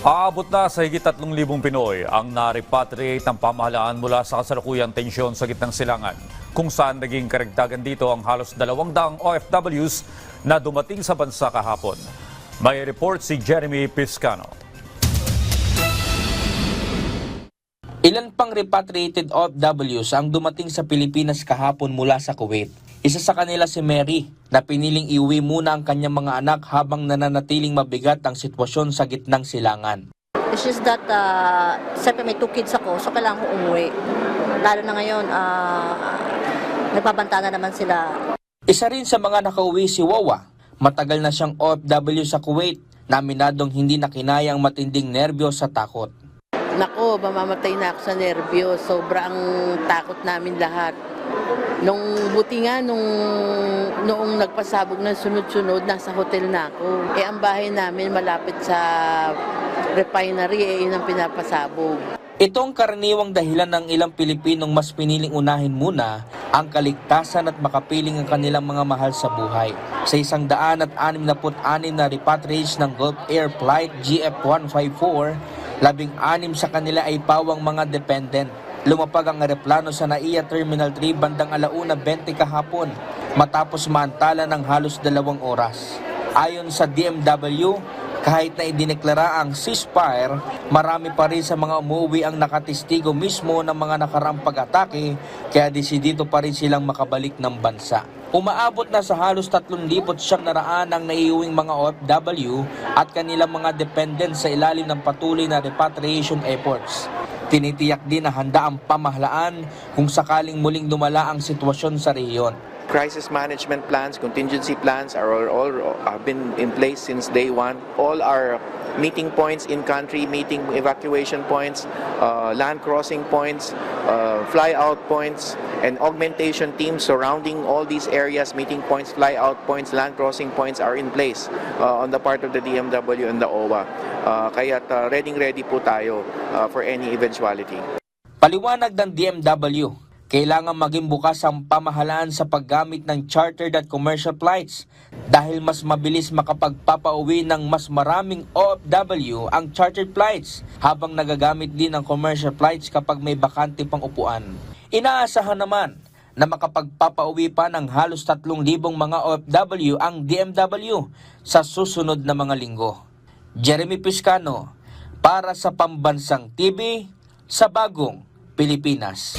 Aabot na sa higit 3,000 Pinoy ang na-repatriate ng pamahalaan mula sa kasalukuyang tensyon sa gitnang silangan, kung saan naging karagdagan dito ang halos 200 OFWs na dumating sa bansa kahapon. May report si Jeremy Piscano. Ilan pang repatriated OFWs ang dumating sa Pilipinas kahapon mula sa Kuwait. Isa sa kanila si Mary, na piniling iuwi muna ang kanyang mga anak habang nananatiling mabigat ang sitwasyon sa gitnang silangan. It's just that, siyempre may 2 kids ako, so kailangan ko umuwi. Lalo na ngayon, nagbabanta na naman sila. Isa rin sa mga nakauwi si Wawa. Matagal na siyang OFW sa Kuwait, na aminadong hindi na kinaya ang matinding nerbiyos sa takot. Nako, mamamatay na ako sa nerbyo. Sobrang takot namin lahat. Buti nga, noong nagpasabog ng sunod-sunod, nasa hotel na ako. Ang bahay namin malapit sa refinery, yun ang pinapasabog. Ito ang karaniwang dahilan ng ilang Pilipinong mas piniling unahin muna ang kaligtasan at makapiling ang kanilang mga mahal sa buhay. Sa 166 na repatriates ng Gulf Air Flight GF154, 16 sa kanila ay pawang mga dependent. Lumapag ang eroplano sa NAIA Terminal 3 bandang 1:20 kahapon matapos maantala ng halos 2 oras. Ayon sa DMW, kahit na idineklara ang ceasefire, marami pa rin sa mga umuwi ang nakatestigo mismo ng mga nakaraang pag-atake, kaya desidido pa rin silang makabalik ng bansa. Umaabot na sa halos 3,900 ang naiuwing mga OFW at kanilang mga dependent sa ilalim ng patuloy na repatriation efforts. Tinitiyak din na handa ang pamahalaan kung sakaling muling lumala ang sitwasyon sa rehiyon. Crisis management plans, contingency plans are all have been in place since day one. All our meeting points in country, meeting evacuation points, land crossing points, fly out points, and augmentation teams surrounding all these areas, meeting points, fly out points, land crossing points are in place on the part of the DMW and the OWA. Kaya't ready po tayo for any eventuality. Paliwanag ng DMW, kailangan maging bukas ang pamahalaan sa paggamit ng chartered at commercial flights dahil mas mabilis makapagpapauwi ng mas maraming OFW ang chartered flights habang nagagamit din ang commercial flights kapag may bakante pang upuan. Inaasahan naman na makapagpapauwi pa ng halos 3,000 mga OFW ang DMW sa susunod na mga linggo. Jeremy Piscano para sa Pambansang TV sa Bagong Pilipinas.